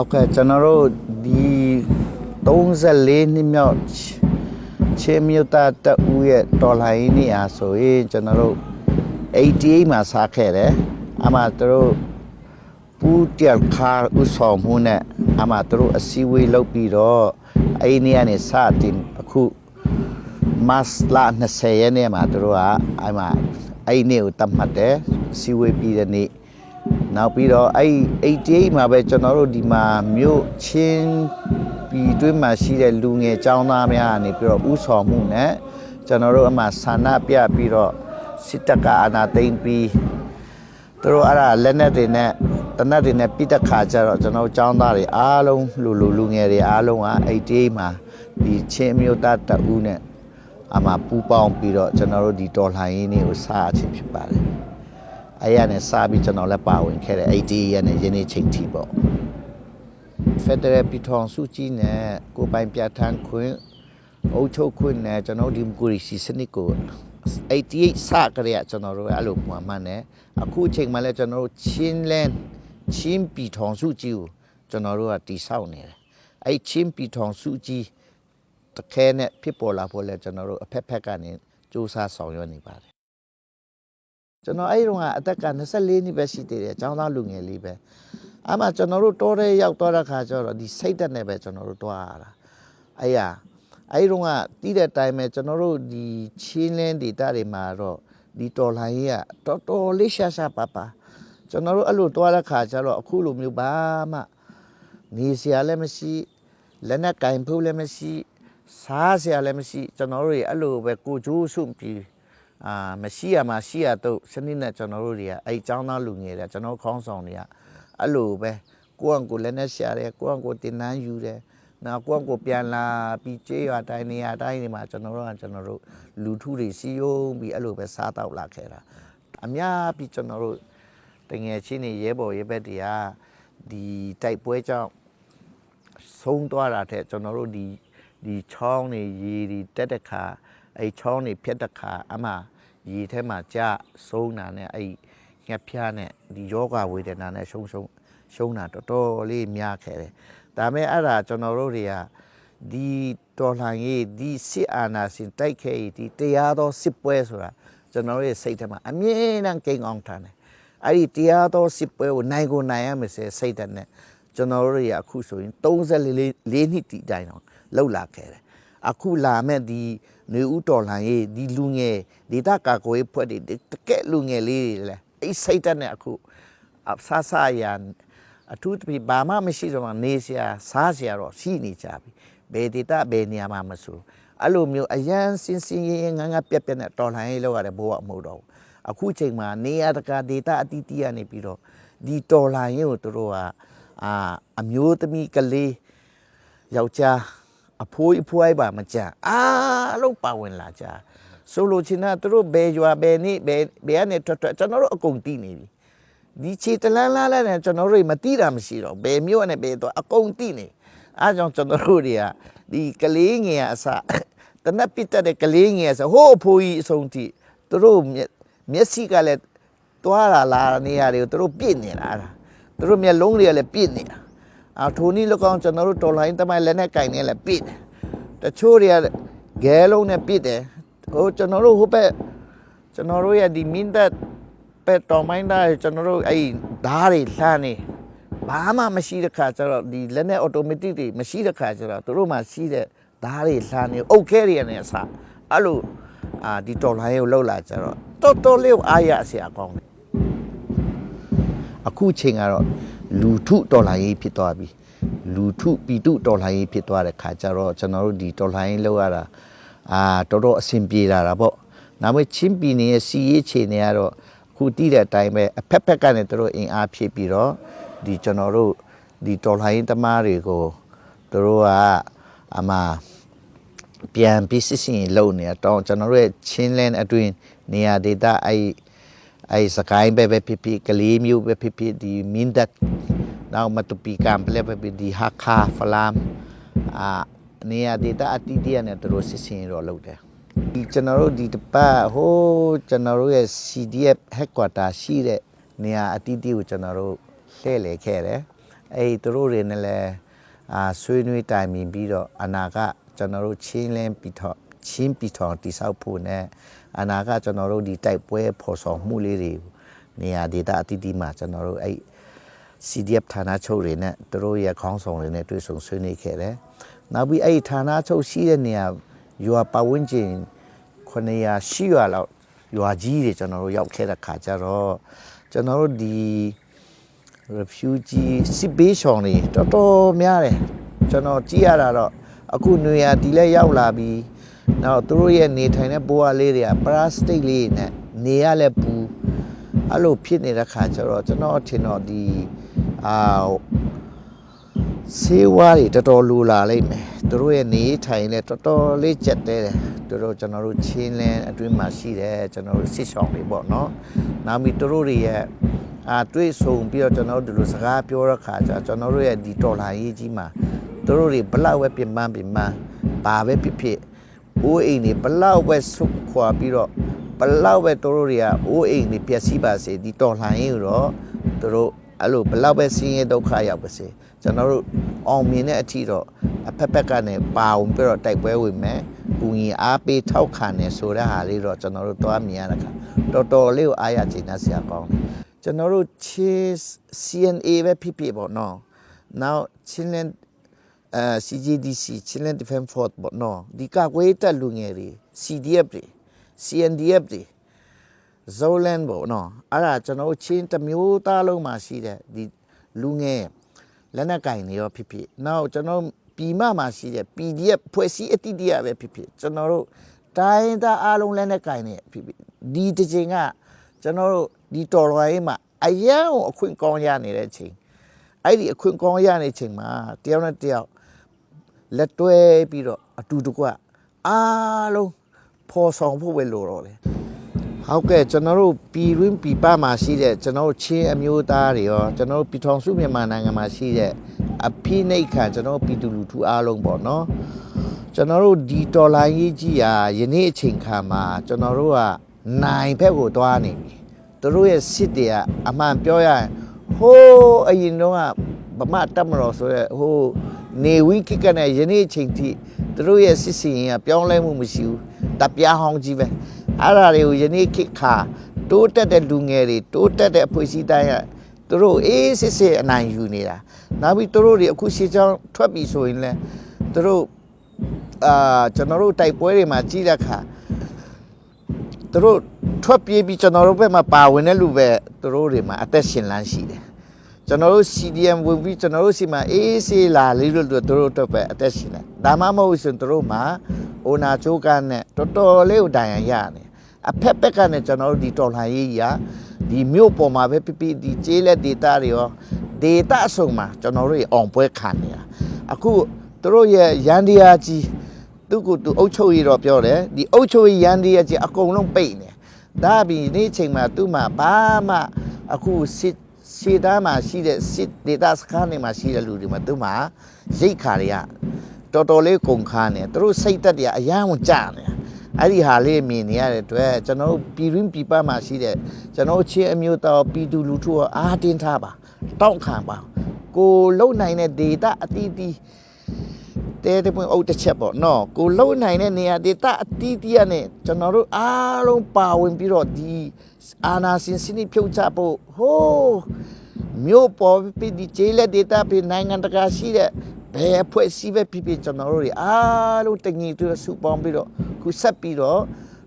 Okay, ကျွန်တော်တို့ဒီ34နှစ်မြောက်ချင်းမြို့သားတဦးရဲ့တော်လှန်ရေးနေ့အားဆိုရင်ကျွန်တော်တို့88မှာစားခဲ့တယ်အမှသူတို့ပူတက်ခါဥဆောင်မှုနဲ့အမှသူတို့အစည်းအဝေးလုပ်ပြီးတော့အဲ့ဒီနေ့ကနေစတင်အခုမတ်လ20ရက်နေ့မှာသူတို့ကအဲ့မှာအဲ့ဒီနေ့ကိုတတ်မှတ်တယ်အစည်းအဝေးပြီးတဲ့နေ့နောက်ပြီးတော့အဲ့88မှာပဲကျွန်တော်တို့ဒီမှာမြို့ချင်းပြီးတွင်းမှာရှိတဲ့လူငယ်ចောင်းသားများကနေပြီးတော့ဥဆောင်မှုနဲ့ကျွန်တော်တို့အမှဆန္ဒပြပြီးတော့စစ်တပ်ကအာဏာသိမ်းပြီးသူတို့အဲ့ဒါလက်နက်တွေနဲ့တနက်တွေနဲ့ပြစ်တက်ခါကြတော့ကျွန်တော်တို့ចောင်းသားတွေအားလုံးလူငယ်တွေအားလုံးက88မှာဒီချင်းမြို့သားတအူးနဲ့အမှပူပေါင်းပြီးတော့ကျွန်တော်တို့ဒီတော်လှန်ရေးနေ့ကိုစအချင်းဖြစ်ပါတယ်အဲ့ရနဲ့စပြီးကျွန်တော်လည်းပါဝင်ခဲ့တယ်80ရက်နဲ့ယနေ့ချိန်ထိပေါ့ဖက်ဒရယ်ပြည်ထောင်စုကြီးနဲ့ကိုပိုင်ပြဋ္ဌာန်းခွင့်အုပ်ချုပ်ခွင့်နဲ့ကျွန်တော်ဒီမိုကရေစီစနစ်ကို88စကတည်းကကျွန်တော်တို့အဲ့လိုမှန်တယ်အခုအချိန်မှလည်းကျွန်တော်တို့ချင်းပြည်ထောင်စုကြီးကိုကျွန်တော်တို့ကတည်ဆောက်နေတယ်အဲ့ချင်းပြည်ထောင်စုကြီးတခဲနဲ့ဖြစ်ပေါ်လာဖို့လဲကျွန်တော်တို့အဖက်ကနေစူးစမ်းဆောင်ရွက်နေပါတယ်ကျွန်တော်အဲ့ဒီတော့အသက်က24နှစ်ပဲရှိသေးတယ်အကြောင်းသားလူငယ်လေးပဲအမှကျွန်တော်တို့တောထဲရောက်သွားတဲ့ခါကျတော့ဒီစိတ်တက်နဲ့ပဲကျွန်တော်တို့တွားရတာအဲ့ဒီတော့တီးတဲ့အတိုင်းပဲကျွန်တော်တို့ဒီချင်းလင်းဒေတာတွေမှာတော့ဒီတော်လှန်ရေးကတော်တော်လေးရှာပါကျွန်တော်တို့အဲ့လိုတွားတဲ့ခါကျတော့အခုလိုမျိုးဘာမှနေစရာလည်းမရှိလက်နက်ကင်ဖို့လည်းမရှိစားစရာလည်းမရှိကျွန်တော်တို့တွေအဲ့လိုပဲကိုကျိုးစွန့်ပြီးမရှိရမှာရှိရတော့စနစ်နဲ့ကျွန်တော်တို့တွေကအဲ့ចောင်းသားလူငယ်တွေကျွန်တော်ခေါင်းဆောင်တွေကအဲ့လိုပဲကိုယ့်အကိုလက်နဲ့ရှာတယ်ကိုယ့်အကိုတင်နန်းယူတယ်နောက်ကိုယ့်အကိုပြန်လာပြီးကြေးရွာတိုင်းနေရာတိုင်းတွေမှာကျွန်တော်တို့လူထုတွေစီယုံပြီးအဲ့လိုပဲစားတော့လာခဲ့တာအများပြီးကျွန်တော်တို့တငယ်ချင်းတွေရဲဘော်ရဲဘက်တွေကဒီတိုက်ပွဲကြောင့်ဆုံးသွားတာတဲ့ကျွန်တော်တို့ဒီချောင်းတွေရေတွေတက်တဲ့ခါအဲ့ချောင်းတွေဖြတ်တဲ့ခါအမှရေထဲမှာကြဆုံးတာနဲ့အဲ့ငှက်ဖျားနဲ့ဒီယောဂဝေဒနာနဲ့ရှုံးတာတော်တော်လေးများခဲ့တယ်ဒါမဲ့အဲ့ဒါကျွန်တော်တို့တွေကဒီတော်လှန်ရေးဒီစစ်အာဏာရှင်တိုက်ခဲ့ဒီတရားတော်စစ်ပွဲဆိုတာကျွန်တော်တို့ရဲ့စိတ်ထဲမှာအမြဲတမ်းကိန်းအောင်ထားတယ်အဲ့ဒီတရားတော်စစ်ပွဲကိုနိုင်ရမယ်ဆိုစိတ်ဓာတ်နဲ့ကျွန်တော်တို့တွေကအခုဆိုရင်34နှစ်တီတိုင်းအောင်လှုပ်လာခဲ့တယ်အခုလာမဲ့ဒီနေဦးတော်လှန်ရေးဒီလူငယ်ဒေသကာကွယ်ဖွဲ့တွေတကက်လူငယ်လေးတွေလဲအဲ့စိတ်ဓာတ်နဲ့အခုဆရအထူးသဖြင့်ဘာမှမရှိတော့မှနေစရာစားစရာတော့ရှိနေကြပြီဘယ်ဒေသဘယ်နေရာမှာမဆိုအဲ့လိုမျိုးအရန်စင်ရင်ငန်းပြက်နဲ့တော်လှန်ရေးလောက်ရတဲ့ဘိုးကမဟုတ်တော့ဘူးအခုချိန်မှာနေရာတကာဒေသအတီးတီးကနေပြီးတော့ဒီတော်လှန်ရေးကိုတို့ကအမျိုးသမီးကလေးယောက်ျားအဖိုးအိုက်ပါမကြအားလုံးပါဝင်လာကြဆိုလိုချင်တာတို့ဘယ်ရွာဘယ်နေ့ဘယ်ကနေထွက်ကျွန်တော်တို့အကုန်တီးနေပြီဒီချီတလန်းလာနဲ့ကျွန်တော်တို့မတီးတာမရှိတော့ဘယ်မြို့နဲ့ဘယ်တော့အကုန်တီးနေအားကြောင့်ကျွန်တော်တို့တွေကဒီကလေးငယ်အစတနက်ပစ်တဲ့ကလေးငယ်ဆိုဟိုးအဖိုးကြီးအဆုံးထိတို့မျက်စိကလည်းတွားလာနေရတယ်တို့ပြစ်နေတာတို့မျက်လုံးတွေကလည်းပြစ်နေတာထိုနည်း၎င်းကျွန်တော်တို့တော်လိုင်းတမိုင်းလက်နဲ့ကင်နေလဲပြစ်တချို့တွေကဂဲလုံးနဲ့ပြစ်တယ်ဟိုကျွန်တော်တို့ဟိုဘက်ကျွန်တော်တို့ရဲ့ဒီမင်းတပ်ပဲတော်မိုင်းသားကျွန်တော်တို့အဲ့ဓာတ်တွေလှမ်းနေဘာမှမရှိတဲ့ခါကျတော့ဒီလက်နဲ့အော်တိုမက်တစ်တွေမရှိတဲ့ခါကျတော့တို့မှရှိတဲ့ဓာတ်တွေလှမ်းနေအုတ်ခဲတွေနဲ့အစားအဲ့လိုဒီတော်လိုင်းကိုလှုပ်လာကြတော့တော်လေးအားရစရာကောင်းတယ်အခုချိန်ကတော့လူထုတော်လှန်ရေးဖြစ်သွားပြီလူထုပြည်သူတော်လှန်ရေးဖြစ်သွားတဲ့ခါကျတော့ကျွန်တော်တို့ဒီတော်လှန်ရေးလုပ်ရတာတော်တော်အဆင်ပြေလာတာပေါ့နောက်ပြီးချင်းပြည်နယ်ရဲ့စီရေးခြေနေရတော့အခုတည်တဲ့အတိုင်းပဲအဖက်ကနေတို့အင်အားဖြည့်ပြီးတော့ဒီကျွန်တော်တို့ဒီတော်လှန်ရေးသမားတွေကိုတို့ကအမှပြန်ပြီးစစ်စင်လုပ်နေတော့ကျွန်တော်တို့ရဲ့ချင်းလန်းအတွင်းနေရာဒေသအဲ့စကိုင်းပဲဖြစ်ကလေးမျိုးပဲဖြစ်ဒီမင်းတပ်နောက်မတူပီကံပလဲပဲဒီဟာခါဖလမ်နေရာဒေတာအတီးတီးနဲ့တို့စစ်စင်ရောလုပ်တယ်ဒီကျွန်တော်တို့ဒီတပတ်ဟိုကျွန်တော်တို့ရဲ့ CDF headquarter ရှိတဲ့နေရာအတီးတီးကိုကျွန်တော်တို့လှည့်လည်ခဲ့တယ် သူတို့တွေနဲ့လည်းဆွေးနွေးတိုင်ပင်ပြီးတော့အနာကကျွန်တော်တို့ချင်းလင်းပြီးတော့ချင်းပြီးတော့တိဆောက်ဖို့နဲ့အနာကကျွန်တော်တို့ဒီတိုက်ပွဲဖော်ဆောင်မှုလေးတွေနေရာဒေသအသီးသီးမှာကျွန်တော်တို့CDF ဌာနချုပ်တွေနဲ့သူတို့ရဲ့ခေါင်းဆောင်တွေနဲ့တွေ့ဆုံဆွေးနွေးခဲ့တယ်။နောက်ပြီးဌာနချုပ်ရှိတဲ့နေရာရွာပတ်ဝန်းကျင်900ရွာလောက်ရွာကြီးတွေကျွန်တော်တို့ရောက်ခဲ့တဲ့ခါကျတော့ကျွန်တော်တို့ဒီ refugee စစ်ဘေးရှောင်တွေတော်တော်များတယ်ကျွန်တော်ကြည့်ရတာတော့အခုနွေရာဒီလဲရောက်လာပြီးနောက်သူတို့ရဲ့နေထိုင်တဲ့ဘဝလေးတွေကပလာစတစ်လေးနဲ့နေရလဲပူအဲ့လိုဖြစ်နေတဲ့ခါကျတော့ကျွန်တော်ထင်တော့ဒီဆေးဝါးတွေတော်တော်လိုလာလိမ့်မယ်သူတို့ရဲ့နေထိုင်လဲတော်တော်လေးကြက်တဲတယ်သူတို့ကျွန်တော်တို့ချင်းလန်းအတွင်းမှာရှိတယ်ကျွန်တော်တို့စစ်ဆောင်တွေပေါ့နော်နောက်ပြီးသူတို့တွေရဲ့တွေ့ဆုံပြီးတော့ကျွန်တော်တို့ဒီလိုစကားပြောတဲ့ခါကျကျွန်တော်တို့ရဲ့ဒီတော်လာရေးကြီးမှာသူတို့တွေဘလောက်ပဲပြင်ပန်းဘာပဲဖြစ်ဖြစ်အိုးအိမ်တွေဘလောက်ပဲဆုတ်ခွာပြီးတော့ဘလောက်ပဲသူတို့တွေကအိုးအိမ်တွေပျက်စီးပါစေဒီတော်လှန်ရေးတော့သူတို့အဲ့လိုဘလောက်ပဲဆင်းရဲဒုက္ခရောက်ပါစေကျွန်တော်တို့အောင်မြင်တဲ့အထီတော့အဖက်ဖက်ကနေပါအောင်ပြီးတော့တိုက်ပွဲဝင်မယ်ကူညီအားပေးထောက်ခံနေဆိုတဲ့ဟာလေးတော့ကျွန်တော်တို့သွားမြင်ရတဲ့ခါတော်တော်လေးကိုအားရကျေနပ်စရာကောင်းတယ်ကျွန်တော်တို့ CNA ပဲဖြစ်ဖြစ်ပေါ့နော် now Chilean CJDC Chilean Defense Force ပေါ့နော်ဒီကကွေးတက်လူငယ်တွေ CDF တွေ CNDF တွေ Zoland ပေါ့နော်အဲ့ဒါကျွန်တော်တို့ချင်းတစ်မျိုးသားလုံးမှာရှိတဲ့ဒီလူငယ်လက်နက်ကင်တွေရောဖြစ်ဖြစ်နောက်ကျွန်တော်ပြည်မမှာရှိတဲ့ PDF ဖွဲ့စည်းအတိတ်တရားပဲဖြစ်ဖြစ်ကျွန်တော်တို့တိုင်းသားအားလုံးလက်နက်ကင်တွေဖြစ်ဖြစ်ဒီတစ်ချိန်ကကျွန်တော်တို့ဒီတော်လွှာရေးမှာအရန်ကိုအခွင့်ကောင်းရနေတဲ့အချိန်အဲ့ဒီအခွင့်ကောင်းရနေတဲ့အချိန်မှာတယောက်နဲ့တယောက်လက်တွဲပြီးတော့အတူတကွအားလုံးဖော်ဆောင်ဖို့ပဲလိုတော့တယ်ဟုတ်ကဲ့ကျွန်တော်တို့ပြည်တွင်းပြည်ပမှာရှိတဲ့ကျွန်တော်တို့ချင်းအမျိုးသားတွေရောကျွန်တော်တို့ပြည်ထောင်စုမြန်မာနိုင်ငံမှာရှိတဲ့အဖိနှိတ်ခံကျွန်တော်တို့ပြည်သူလူထုအားလုံးပေါ့နော်ကျွန်တော်တို့ဒီတော်လိုင်းရေးကြီးရာယနေ့အချိန်ခါမှာကျွန်တော်တို့ကနိုင်ဘက်ကိုသွားနေပြီသူတို့ရဲ့စစ်တွေကအမှန်ပြောရရင်ဟိုးအရင်တော့ဗမာတက်မတော်ဆိုရဲဟိုနေဝီကိကနဲ့ယနေ့အချိန်ထိသူတို့ရဲ့စစ်စင်ရင်ကပြောင်းလဲမှုမရှိဘူးတပြားဟောင်းကြီးပဲအဲ့ဒါတွေကိုယနေ့ခေတ်ခါတိုးတက်တဲ့လူငယ်တွေတိုးတက်တဲ့အဖွဲ့အစည်းတိုင်းကသူတို့အေးစစ်စစ်အနိုင်ယူနေတာနောက်ပြီးသူတို့တွေအခုရှေ့ချောင်းထွက်ပြီဆိုရင်လည်းသူတို့ကျွန်တော်တို့တိုက်ပွဲတွေမှာကြီးတဲ့ခါသူတို့ထွက်ပြေးပြီးကျွန်တော်တို့ဘက်မှာပါဝင်တဲ့လူပဲသူတို့တွေမှာအသက်ရှင်လန်းရှိတယ်ကျွန်တော်တို့ CDM ဝင်ပြီးကျွန်တော်တို့စီမှာအေးဆေးလာလေးလို့သူတို့အတွက်ပဲအသက်ရှင်တယ်ဒါမှမဟုတ်ဆိုရင်သူတို့မှာအိုနာချိုးကန်းနဲ့တော်တော်လေးကိုတိုင်ရရတယ်အဖက်ဖက်ကနဲ့ကျွန်တော်တို့ဒီတော်လှန်ရေးကြီးဒီမြို့ပေါ်မှာပဲပြပြဒီကျေးလက်ဒေတာတွေရောဒေတာအစုံမှာကျွန်တော်တို့အောင်ပွဲခံနေတာအခုသူတို့ရဲ့ရန်ဒီယာကြီးသူကသူအုပ်ချုပ်ရေးတော့ပြောတယ်ဒီအုပ်ချုပ်ရေးရန်ဒီယာကြီးအကုန်လုံးပိတ်နေဒါပြီးနေ့ချိန်မှာသူ့မှာဘာမှအခုစစ်ရှေ့သားမှာရှိတဲ့စစ်ဒေတာစခန်းတွေမှာရှိတဲ့လူတွေမှာသူ့မှာရိတ်ခါတွေကတော်တော်လေးကုန်ခါနေသူတို့စိတ်သက်တွေအယမ်းဝင်ကြနေအဲ့ဒီဟာလေးမြင်နေရတဲ့အတွက်ကျွန်တော်တို့ပြည်ရင်းပြည်ပမှာရှိတဲ့ကျွန်တော်ချင်းအမျိုးသားပြည်သူလူထုအားတင်းထားပါတောင့်ခံပါကိုလုံနိုင်တဲ့ဒေတာအတီးတီးတဲတဲ့ပွင့်အုပ်တစ်ချက်ပေါ့နော်ကိုလုံနိုင်တဲ့နေရာဒေတာအတီးတီးကနေကျွန်တော်တို့အားလုံးပါဝင်ပြီးတော့ဒီအာနာစင်စနိဖြုတ်ချဖို့ဟိုးမြို့ပေါ်ပြီးဒီကျေးလက်ဒေတာပြီးနိုင်ငံတကာရှိတဲ့ဘယ်အဖွဲ့အစည်းပဲဖြစ်ဖြစ်ကျွန်တော်တို့အားလုံးတညီတူစုပေါင်းပြီးတော့ခုဆက်ပြီးတော့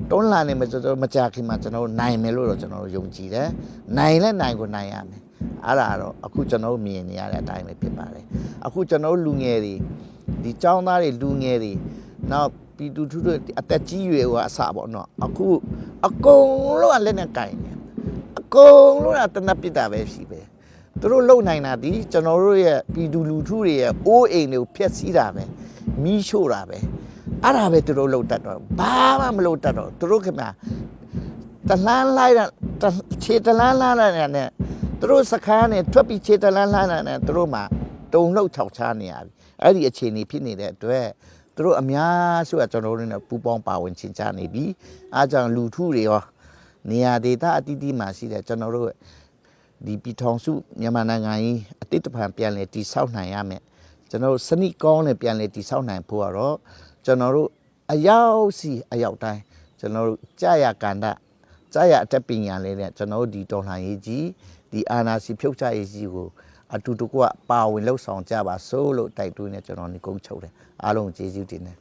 တွန်းလှန်နေမှာကျွန်တော်မကြခင်မှာကျွန်တော်နိုင်မယ်လို့တော့ကျွန်တော်ယုံကြည်တယ်နိုင်လဲနိုင်ကိုနိုင်ရမယ်အဲ့ဒါတော့အခုကျွန်တော်မြင်နေရတဲ့အတိုင်းပဲဖြစ်ပါတယ်အခုကျွန်တော်လူငယ်တွေဒီចောင်းသားတွေလူငယ်တွေနောက်ပြည်သူထုတို့အသက်ကြီးရွယ်ကအစပေါ့နော်အခုအကုန်လုံးကလက်နဲ့ကင်နေအကုန်လုံးကတနပ်ပစ်တာပဲရှိပဲသူတို့လုံနိုင်တာဒီကျွန်တော်တို့ရဲ့ပြည်သူလူထုတွေရဲ့အိုးအိမ်တွေကိုဖျက်ဆီးတာပဲမီးရှို့တာပဲအဲ့ဒါပဲသူတို့လုံတတ်တော့ဘာမှမလုံတတ်တော့သူတို့ခင်ဗျာတလန်းလိုက်တာခြေတလန်းလာတာနဲ့သူတို့စခန်းနဲ့ထွက်ပြီးခြေတလန်းလာတာနဲ့သူတို့မှတုံလှုပ်ချောက်ချားနေရပြီအဲ့ဒီအခြေအနေဖြစ်နေတဲ့အတွက်သူတို့အများစုကကျွန်တော်တို့နဲ့ပူပေါင်းပါဝင်ချင်ကြနေပြီအားကြောင့်လူထုတွေရောနေရာဒေသအသီးသီးမှာရှိတဲ့ကျွန်တော်တို့ ဒီပြည်ထောင်စုမြန်မာနိုင်ငံကြီးအတိတ်တဖန်ပြန်လည်တည်ဆောက်နိုင်ရမယ်ကျွန်တော်တို့စနစ်ကောင်းနဲ့ပြန်လည်တည်ဆောက်နိုင်ဖို့ကတော့ကျွန်တော်တို့အရောက်စီအရောက်တိုင်းကျွန်တော်တို့ကြာရကန္တကြာရအတက်ပညာလေးနဲ့ကျွန်တော်တို့ဒီတော်လှန်ရေးကြီးဒီအာနာစီဖြုတ်ချရေးကြီးကိုအတူတကွပါဝင်လှုပ်ဆောင်ကြပါစို့လို့တိုက်တွန်းနေကျွန်တော်နေကုန်းချုပ်တယ်အားလုံးကျေးဇူးတင်တယ်